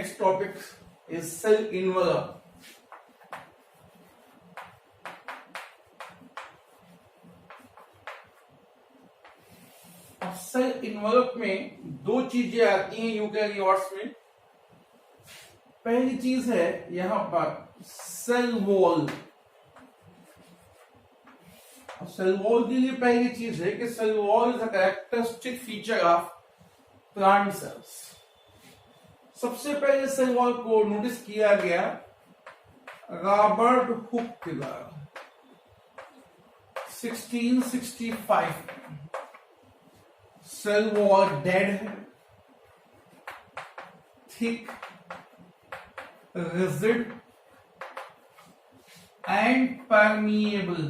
next topic is cell envelope. अब cell envelope में दो चीजें आती हैं यूकैरियोट्स में। पहली चीज है यहां पर सेल वॉल। सेल वॉल के लिए पहली चीज है कि cell wall is a characteristic feature of plant cells. सबसे पहले सेल वॉल को नोटिस किया गया रॉबर्ट हुक के द्वारा 1665 में। सेल वॉल डेड है, थिक, रिजिड एंड परमिएबल।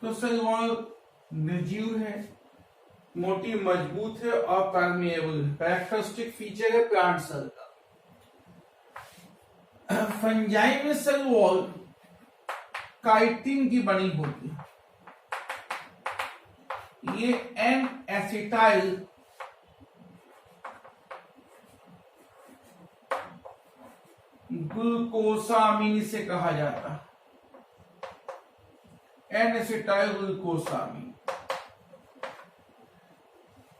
तो सेल वॉल निर्जीव है, मोटी, मजबूत है और परमिएबल है। कैरेक्टरिस्टिक फीचर है प्लांट सेल का। फंजाई में सेल वॉल काइटिन की बनी होती है। ये एन एसिटाइल ग्लूकोसामीन से कहा जाता है। N acetyl glucosamine.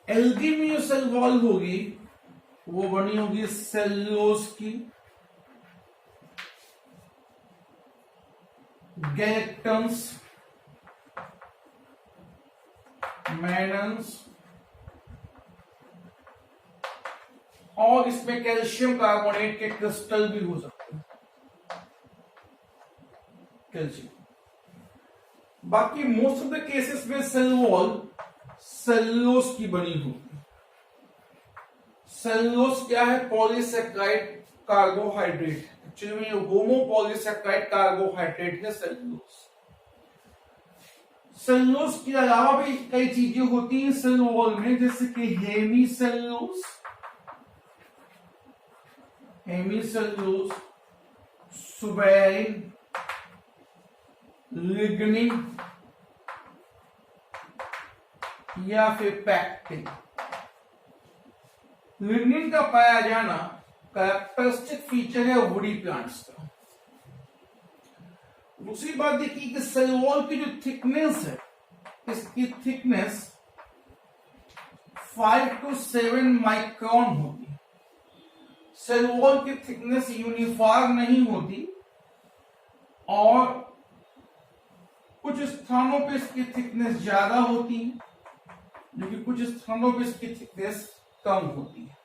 एल्गी में जो सेल वॉल होगी वो बनी होगी सेल्यूलोज की, गैलेक्टन्स, मैनन्स और इसमें कैल्शियम कार्बोनेट के क्रिस्टल भी हो सकते हैं। कैल्शियम। बाकी मोस्ट ऑफ द केसेस में सेल वॉल सेल्यूलोज की बनी होगी। सेल्यूलोज क्या है? Polysaccharide carbohydrate. एक्चुअली में होमोपॉलीसेक्राइड कार्बोहाइड्रेट है सेल्यूलोज। सेल्यूलोज के अलावा भी कई चीजें होती हैं सेल वॉल में, जैसे कि हेमीसेल्यूलोज, सुबेरिन, लिग्निन या फिर पैक्टिन। लिग्निन का पाया जाना कैरेक्टरिस्टिक फीचर है वुडी प्लांट्स का। दूसरी बात देखिए कि सेल वॉल की जो थिकनेस है, इसकी थिकनेस 5 to 7 माइक्रोन होगी। सेल वॉल की थिकनेस यूनिफॉर्म नहीं होती और कुछ स्थानों पे इसकी थिकनेस ज्यादा होती है, जबकि कुछ स्थानों पे इसकी थिकनेस कम होती है।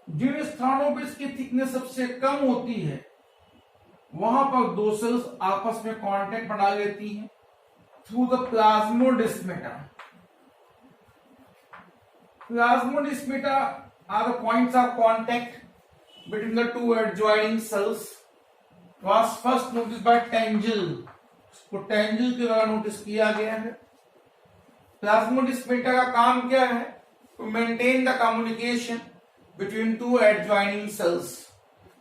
जिन स्थानों पे इसकी थिकनेस सबसे कम होती है वहां पर दो सेल्स आपस में कांटेक्ट बना लेती हैं through the plasmodesmata. Plasmodesmata are the points of contact between the two adjoining cells. Was first notice by Tangl. इसको टेंजिल के द्वारा नोटिस किया गया है। प्लाज्मोडेस्माटा का काम क्या है? To maintain the communication between two adjoining cells.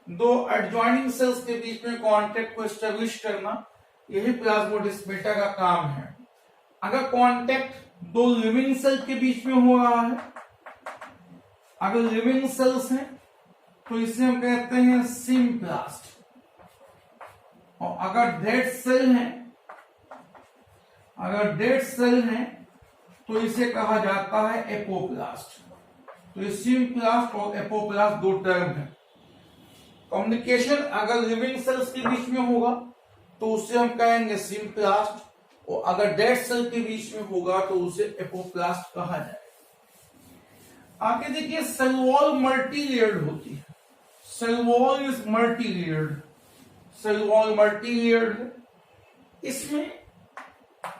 दो एडजॉइनिंग सेल्स के बीच में कांटेक्ट को एस्टेब्लिश करना, यही प्लाज्मोडेस्माटा का काम है। अगर कांटेक्ट दो लिविंग सेल के बीच में हो रहा है, अगर लिविंग सेल्स हैं तो इसे हम कहते हैं सिम्प्लास्ट, और अगर डेड सेल हैं तो इसे कहा जाता है एपोप्लास्ट। तो ये सिम्प्लास्ट और एपोप्लास्ट दो टर्म है। कम्युनिकेशन अगर लिविंग सेल्स के बीच में होगा तो उसे हम कहेंगे सिम्प्लास्ट, और अगर डेड सेल के बीच में होगा तो उसे एपोप्लास्ट कहा जाएगा। आगे देखिए सेल वॉल मल्टीलेयर्ड होती है। Cell wall is multilayered. Cell wall multilayered है। इसमें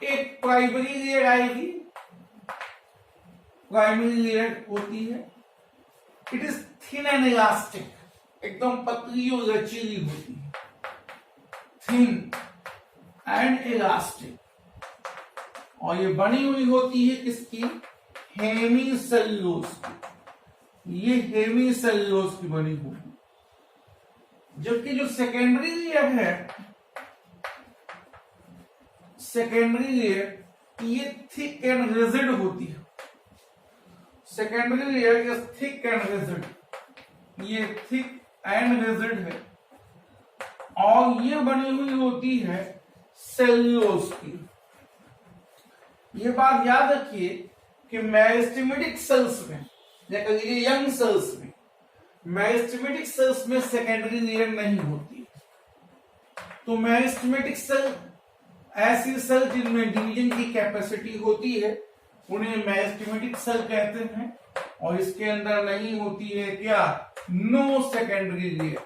एक प्राइमरी लेयर आएगी, प्राइमरी लेयर होती है। It is thin and elastic, एकदम पतली और लचीली होती है। Thin and elastic. और ये बनी हुई होती है किसकी? हेमीसेल्यूलोज की। ये हेमीसेल्यूलोज की बनी हुई। जबकि जो सेकेंडरी लेयर है, सेकेंडरी लेयर ये थिक एंड रिजिड होती है। Secondary layer is thick and rigid, ये थिक एंड रिजिड है और ये बनी हुई होती है सेल्यूलोज की। ये बात याद रखिए कि मेरिस्टेमेटिक सेल्स में या कहिए यंग सेल्स में, मेरिस्टेमेटिक सेल्स में सेकेंडरी लेयर नहीं होती। तो मेरिस्टेमेटिक सेल ऐसी सेल जिनमें डिवीजन की कैपेसिटी होती है उन्हें मेरिस्टेमेटिक सेल कहते हैं, और इसके अंदर नहीं होती है क्या, no secondary layer,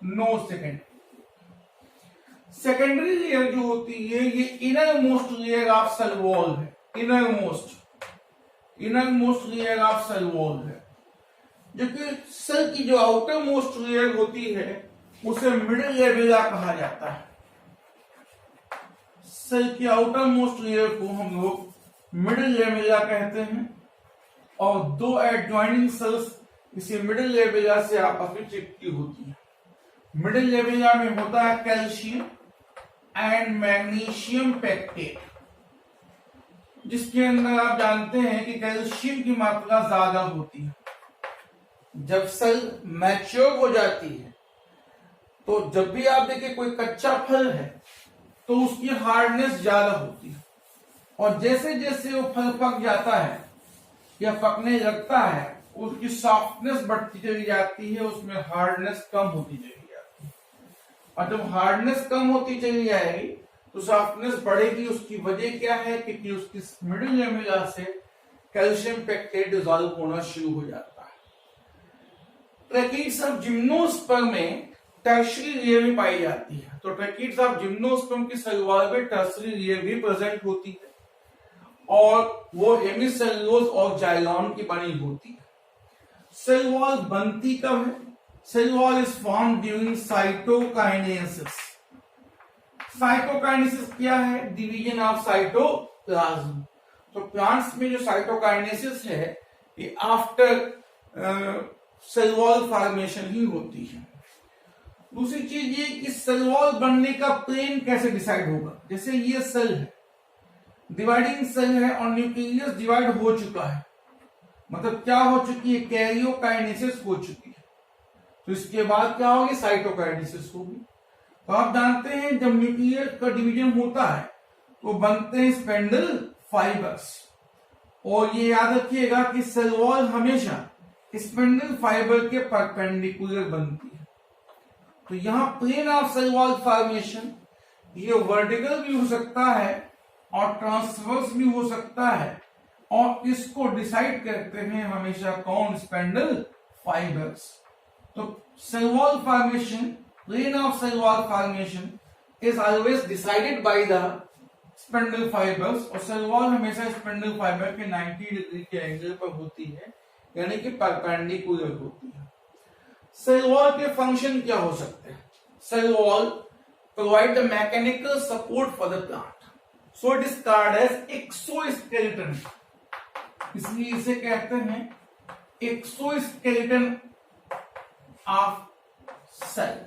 no secondary. Secondary layer जो होती है ये inner most layer of cell wall है, inner most layer of cell wall है, जो कि सेल की जो आउटर मोस्ट लेयर होती है उसे मिडिल लेविला कहा जाता है। सेल की आउटर मोस्ट लेयर को हम लोग मिडिल लेविला कहते हैं, और दो एडजॉइनिंग सेल्स इसी मिडिल लेविला से आपस में चिपकी होती है। मिडिल लेविला में होता है कैल्शियम एंड मैग्नीशियम पेक्टेट, जिसके अंदर आप जानते हैं कि कैल्शियम की मात्रा ज्यादा होती है। जब सेल मैच्योर हो जाती है तो जब भी आप देखिए कोई कच्चा फल है तो उसकी हार्डनेस ज्यादा होती है, और जैसे जैसे वो फल पक जाता है या पकने लगता है उसकी सॉफ्टनेस बढ़ती चली जाती है, उसमें हार्डनेस कम होती चली जाती है। और जब हार्डनेस कम होती चली जाएगी तो सॉफ्टनेस बढ़ेगी। उसकी वजह क्या है, क्योंकि उसकी मिडिल लेविला से कैल्शियम पेक्टेट डिसॉल्व होना शुरू हो जाता है। ट्रैकीड्स ऑफ जिम्नोस्पर्म में टर्शरी लेयर भी पाई जाती है, तो ट्रैकीड्स ऑफ जिम्नोस्पर्म की सेल वॉल में टर्शरी लेयर भी प्रेजेंट होती है, और वो हेमिसेल्यूलोज और जाइलम की बनी होती है। सेल वॉल बनती कब है? Cell wall is form during cytokinesis. Cytokinesis क्या है? Division of cytoplasm. तो प्लांट्स में जो साइटोकाइनेसिस है ये आफ्टर सेल वॉल फॉर्मेशन ही होती है। दूसरी चीज ये कि सेल वॉल बनने का प्लेन कैसे डिसाइड होगा। जैसे ये सेल है, डिवाइडिंग सेल है और न्यूक्लियस डिवाइड हो चुका है, मतलब क्या हो चुकी है, कैरियोकाइनेसिस हो चुकी है। तो इसके बाद क्या होगी, साइटोकाइनेसिस होगी। तो आप जानते हैं जब न्यूक्लियस का डिवीजन होता है तो बनते हैं स्पेंडल फाइबर्स, और ये याद रखिएगा कि सेल वॉल हमेशा स्पेंडल फाइबर के परपेंडिकुलर बनती है। तो यहां plane of cell wall formation ये वर्टिकल भी हो सकता है और ट्रांसवर्स भी हो सकता है, और इसको डिसाइड करते हैं हमेशा कौन, स्पेंडल फाइबर्स। तो cell wall formation, plane of cell wall formation is always decided by the spindle fibres, और सेल वॉल हमेशा स्पेंडल फाइबर के 90 डिग्री के एंगल पर होती है, यानी कि परपेंडिकुलर होती है। सेल वॉल के फंक्शन क्या हो सकते हैं? Cell wall provide the mechanical support for the plant, so it is called as exoskeleton. इसलिए इसे कहते हैं एक्सोस्केलेटन ऑफ सेल।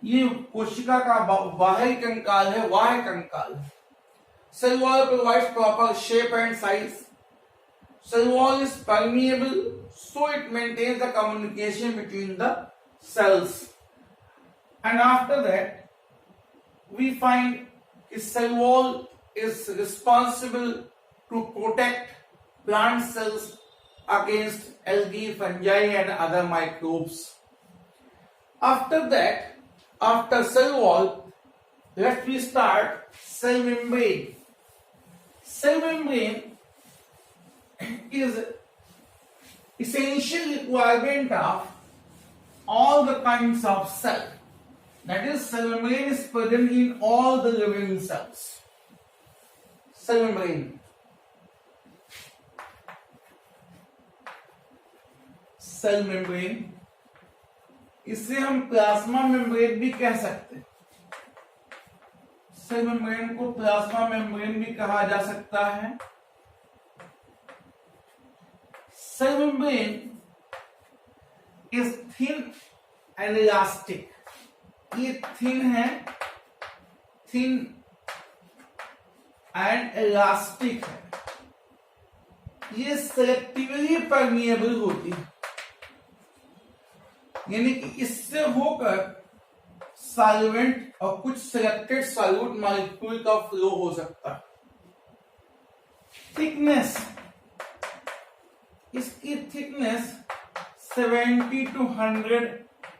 ये कोशिका का बाहरी कंकाल है, बाह्य कंकाल है। Cell wall provides proper shape and size. Cell wall is permeable, so it maintains the communication between the cells. And after that, we find that cell wall is responsible to protect plant cells against algae, fungi, and other microbes. After that, after cell wall, let me start cell membrane. Cell membrane is essential requirement of all the kinds of cell. That is, cell membrane is present in all the living cells. Cell membrane. Cell membrane, इसे हम plasma membrane भी कह सकते हैं। Cell membrane को plasma membrane भी कहा जा सकता है। Cell membrane is thin and elastic. ये thin है, thin and elastic है। ये सेलेक्टिवली परमिएबल होती है, यानी कि इससे होकर सॉल्वेंट और कुछ सिलेक्टेड सॉल्यूट मॉलिक्यूल का फ्लो हो सकता है। थिकनेस, इसकी थिकनेस 70 to 100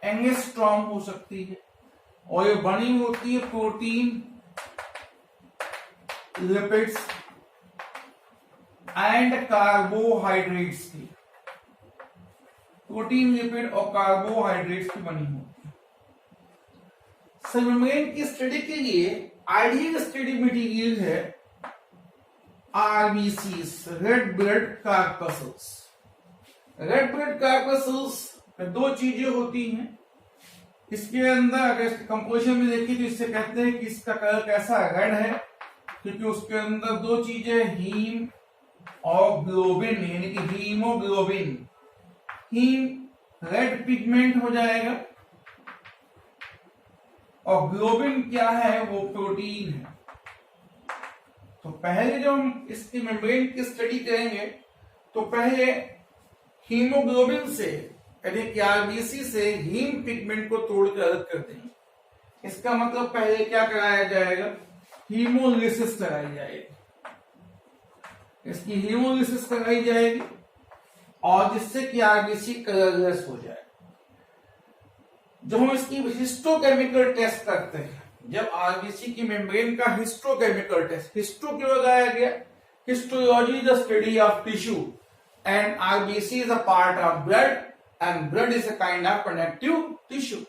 एंगस्ट्रॉम हो सकती है और ये बनी होती है प्रोटीन, लिपिड्स एंड कार्बोहाइड्रेट्स की। प्रोटीन, लिपिड और कार्बोहाइड्रेट्स की बनी होती है। सेल मेम्ब्रेन की स्टडी के लिए आइडियल स्टडी मटेरियल है RBCs, red blood corpuscles. Red blood corpuscles में दो चीजें होती हैं। इसके अंदर अगर कंपोजिशन में देखिए तो इससे कहते हैं कि इसका कलर कैसा रेड है, क्योंकि उसके अंदर दो चीजें हीम और ग्लोबिन, यानी कि हीमोग्लोबिन। हीम रेड पिगमेंट हो जाएगा और ग्लोबिन क्या है, वो प्रोटीन है। तो पहले जब हम इसकी मेम्ब्रेन की स्टडी करेंगे तो पहले हीमोग्लोबिन से, यानी कि आरबीसी से हीम पिगमेंट को तोड़कर अलग कर देंगे। इसका मतलब पहले क्या कराया जाएगा, हीमोलिसिस कराई जाएगी। इसकी हीमोलिसिस कराई जाएगी और जिससे कि आरबीसी कलरलेस हो जाए। जब हम इसकी हिस्टोकेमिकल टेस्ट करते हैं, जब आरबीसी की मेम्ब्रेन का हिस्टोकेमिकल टेस्ट, हिस्टो क्यों लगाया गया, histology the study of tissue and RBC is a part of blood and blood is a kind of connective tissue.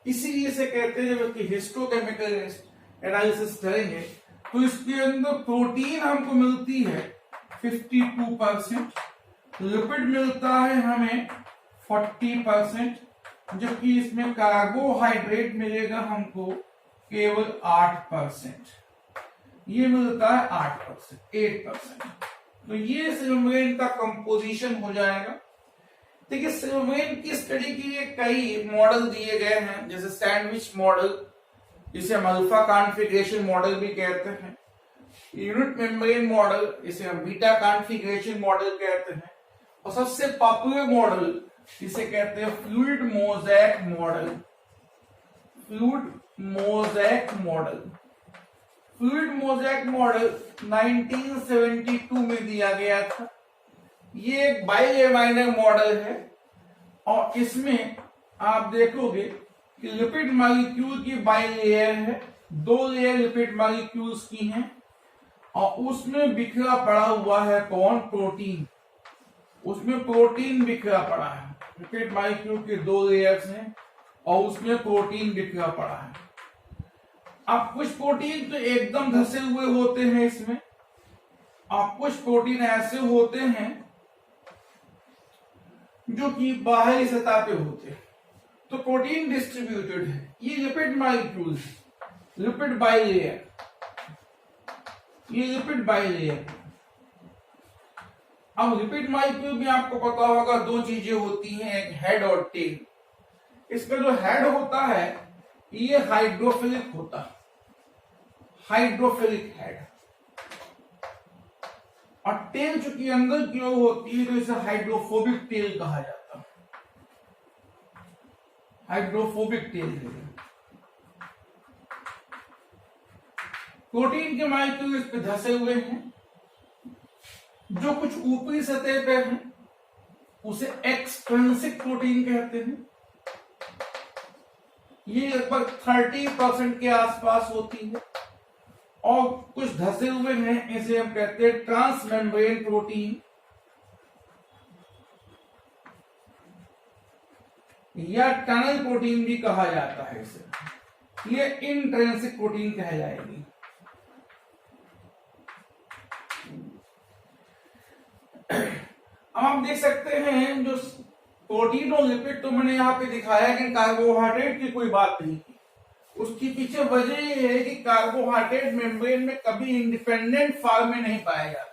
इसीलिए से कहते हैं जब इसकी हिस्टोकेमिकल एनालिसिस करेंगे तो इसके अंदर प्रोटीन हमको मिलती है 52%, लिपिड मिलता है हमें 40%, जबकि इसमें कार्बोहाइड्रेट मिलेगा हमको केवल 8%। ये मिलता है 8%। तो ये सेल मेम्ब्रेन का कंपोजिशन हो जाएगा। देखिए सेल मेम्ब्रेन की स्टडी के लिए कई मॉडल दिए गए हैं, जैसे सैंडविच मॉडल, जिसे हम अल्फा कॉन्फ़िगरेशन मॉडल भी कहते हैं, यूनिट मेम्ब्रेन मॉडल, इसे हम बीटा कॉन्फ़िगरेशन मॉडल कहते हैं, और सबसे पॉपुलर मॉडल जिसे कहते हैं fluid mosaic model. Fluid mosaic model 1972 में दिया गया था। ये एक बाइलेमिनर मॉडल है और इसमें आप देखोगे कि लिपिड मॉलिक्यूल की बाइलेयर है, 2 लेयर लिपिड मॉलिक्यूल्स की हैं और उसमें बिखरा पड़ा हुआ है कौन, प्रोटीन। उसमें प्रोटीन बिखरा पड़ा है, लिपिड मॉलिक्यूल के 2 लेयर्स हैं और उसमें प्रोटीन बिखरा पड़ा है। अब कुछ प्रोटीन तो एकदम धसे हुए होते हैं इसमें, और कुछ प्रोटीन ऐसे होते हैं जो कि बाहरी सतह पे होते हैं। तो प्रोटीन डिस्ट्रीब्यूटेड है। ये लिपिड मॉलिक्यूल, लिपिड बाइलेयर, ये लिपिड बाइलेयर। अब लिपिड मॉलिक्यूल में आपको पता होगा 2 चीजें होती हैं, एक हेड और टेल। इसका जो हेड होता है ये हाइड्रोफिलिक होता है, हाइड्रोफिलिक हेड, और टेल चूंकि अंदर की ओर होती है तो इसे हाइड्रोफोबिक टेल कहा जाता है। हाइड्रोफोबिक टेल है। प्रोटीन के मॉलिक्यूल इस पे धसे हुए हैं, जो कुछ ऊपरी सतह पे है उसे एक्सट्रिंसिक प्रोटीन कहते हैं। ये लगभग 30% के आसपास होती है, और कुछ धसे हुए हैं, इसे हम कहते हैं ट्रांसमेम्ब्रेन प्रोटीन या टनल प्रोटीन भी कहा जाता है इसे। ये इंट्रिंसिक प्रोटीन कहलाएगी। अब हम देख सकते हैं जो प्रोटीन और लिपिड तो मैंने यहाँ पे दिखाया कि कार्बोहाइड्रेट की कोई बात नहीं की। उसके पीछे वजह यह है कि कार्बोहाइड्रेट मेम्ब्रेन में कभी इंडिपेंडेंट फॉर्म में नहीं पाया जाता।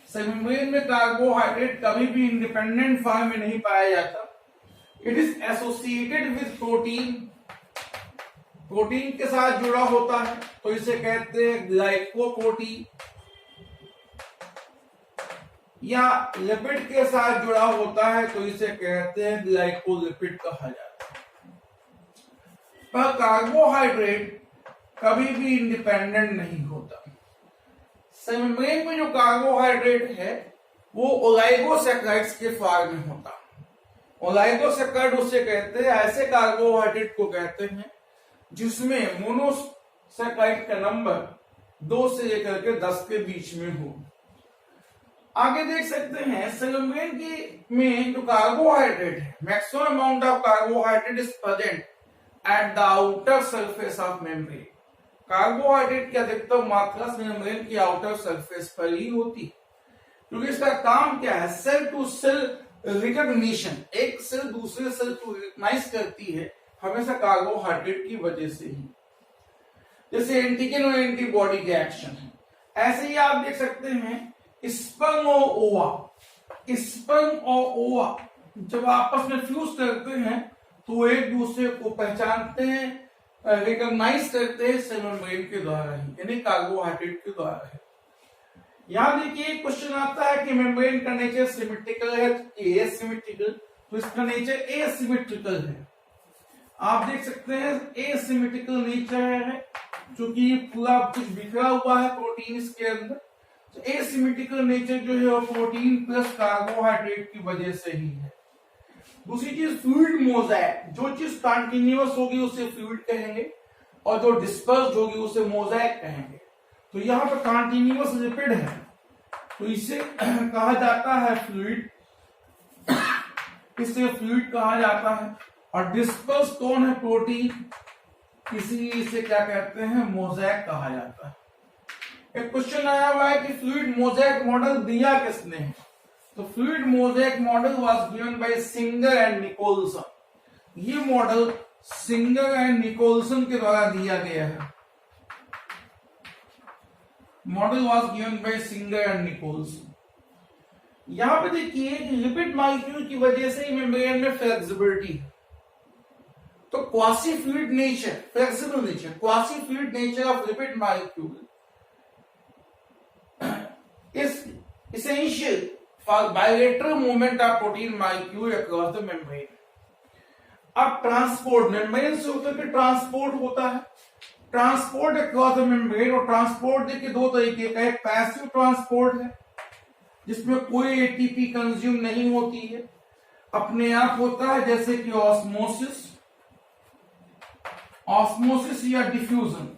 सेल मेम्ब्रेन में कार्बोहाइड्रेट कभी भी इंडिपेंडेंट फॉर्म में नहीं पाया जाता। It is associated with protein, protein के साथ जुड़ा होता है, तो इसे कहते हैं ग्लाइकोप्रोटीन। या लिपिड के साथ जुड़ा होता है तो इसे कहते हैं ग्लाइकोलिपिड कहा जाता है। पर कार्बोहाइड्रेट कभी भी इंडिपेंडेंट नहीं होता। सेल मेम्ब्रेन में जो कार्बोहाइड्रेट है वो ओलाइगोसैकेराइड्स के फॉर्म में होता है। ओलाइगोसैकेराइड उसे कहते हैं, ऐसे कार्बोहाइड्रेट को कहते हैं जिसमें मोनोसैकेराइड का नंबर 2 से लेकर के 10 के बीच में हो। आगे देख सकते हैं सेल मेम्ब्रेन की में जो कार्बोहाइड्रेट है, maximum amount of carbohydrate is present at the outer surface of membrane. Carbohydrate की अधिकतम मात्रा मेम्ब्रेन की आउटर सरफेस पर ही होती है, क्योंकि इसका काम क्या है, सेल टू सेल रिकॉग्निशन। एक सेल दूसरे सेल को रिकॉग्नाइज करती है हमेशा कार्बोहाइड्रेट की वजह से ही, जैसे एंटीजन और एंटीबॉडी के एक्शन है। ऐसे ही आप देख सकते हैं स्पर्म और ओवा, स्पर्म और ओवा जब आपस में फ्यूज करते हैं तो एक दूसरे को पहचानते हैं, रिकॉग्नाइज करते हैं सेल मेम्ब्रेन के द्वारा ही, यानी कार्बोहाइड्रेट के द्वारा है। यहां देखिए क्वेश्चन आता है कि मेम्ब्रेन का नेचर सिमेट्रिकल है कि एसिमेट्रिकल, तो इसका नेचर एसिमेट्रिकल है। आप देख सकते हैं एसिमेट्रिकल नेचर है, क्योंकि पूरा कुछ बिखरा हुआ है प्रोटीन इसके अंदर। तो एसिमेट्रिकल नेचर जो है वो प्रोटीन प्लस कार्बोहाइड्रेट की वजह से ही है। दूसरी चीज फ्लूइड मोज़ेक, जो चीज कंटिन्यूअस होगी उसे फ्लूइड कहेंगे और जो डिस्पर्स्ड होगी उसे मोज़ेक कहेंगे। तो यहाँ पर कंटिन्यूअस लिपिड है तो इसे कहा जाता है फ्लूइड, इसे फ्लूइड कहा जाता है। और डिस्पर्स कौन है, प्रोटीन, इसीलिए इसे क्या कहते हैं, मोज़ेक कहा जाता है। एक क्वेश्चन आया हुआ है कि फ्लूइड मोज़ेक मॉडल दिया किसने है, तो fluid mosaic model was given by Singer and Nicolson. ये मॉडल सिंगर एंड निकोलसन के द्वारा दिया गया है। Model was given by Singer and Nicolson. यहां पे देखिए कि लिपिड मॉलिक्यूल की वजह से ही मेम्ब्रेन में फ्लेक्सिबिलिटी है। तो quasi fluid nature, flexible nature, quasi fluid nature of lipid molecule is essential for bilateral movement of protein molecule across the membrane. अब ट्रांसपोर्ट, मेम्ब्रेन से होकर के ट्रांसपोर्ट होता है, ट्रांसपोर्ट अक्रॉस द मेम्ब्रेन। और ट्रांसपोर्ट देखिए दो तरीके का, एक पैसिव ट्रांसपोर्ट है जिसमें कोई एटीपी कंज्यूम नहीं होती है, अपने आप होता है, जैसे कि ऑस्मोसिस, ऑस्मोसिस या डिफ्यूजन।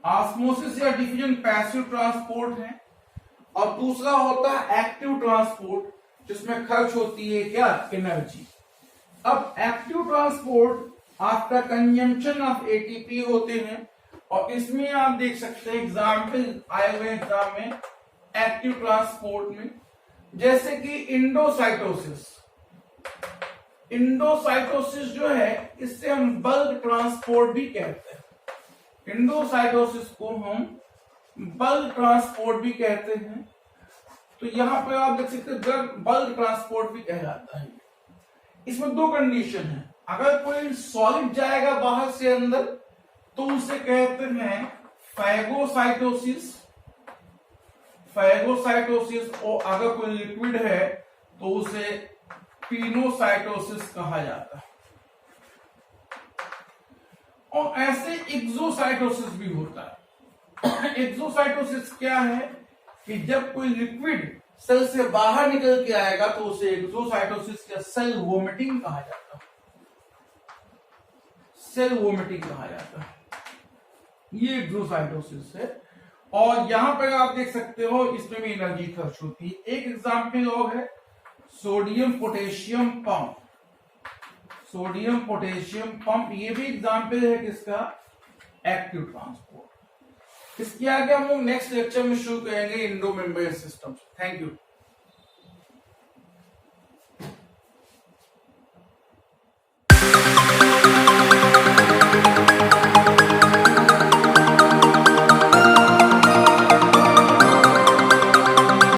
ऑस्मोसिस या डिफ्यूजन पैसिव ट्रांसपोर्ट है। और दूसरा होता है एक्टिव ट्रांसपोर्ट, जिसमें खर्च होती है क्या, एनर्जी। अब active transport after consumption of ATP होते हैं, और इसमें आप देख सकते हैं एग्जाम्पल आए हुए एग्जाम में एक्टिव ट्रांसपोर्ट में, जैसे कि इंडोसाइटोसिस। इंडोसाइटोसिस जो है इससे हम बल्क ट्रांसपोर्ट भी कहते हैं। इंडोसाइटोसिस को हम बल्क ट्रांसपोर्ट भी कहते हैं। तो यहां पर आप देख सकते हैं बल्क ट्रांसपोर्ट भी कहलाता है। इसमें दो कंडीशन है, अगर कोई सॉलिड जाएगा बाहर से अंदर तो उसे कहते हैं फैगोसाइटोसिस, फैगोसाइटोसिस, और अगर कोई लिक्विड है तो उसे पिनोसाइटोसिस कहा जाता है। और ऐसे एक्सोसाइटोसिस भी होता है। एक्सोसाइटोसिस क्या है कि जब कोई लिक्विड सेल से बाहर निकल के आएगा तो उसे एक्सोसाइटोसिस या सेल वोमिटिंग कहा जाता है, सेल वोमिटिंग कहा जाता है। ये एक्सोसाइटोसिस है। और यहां पर आप देख सकते हो इसमें भी एनर्जी खर्च होती है। एक एग्जाम्पल और है sodium potassium pump, sodium potassium pump, ये भी एग्जाम्पल है किसका, एक्टिव ट्रांसपोर्ट। इसके आगे हम लोग नेक्स्ट लेक्चर में शुरू करेंगे Indo membrane system. Thank you.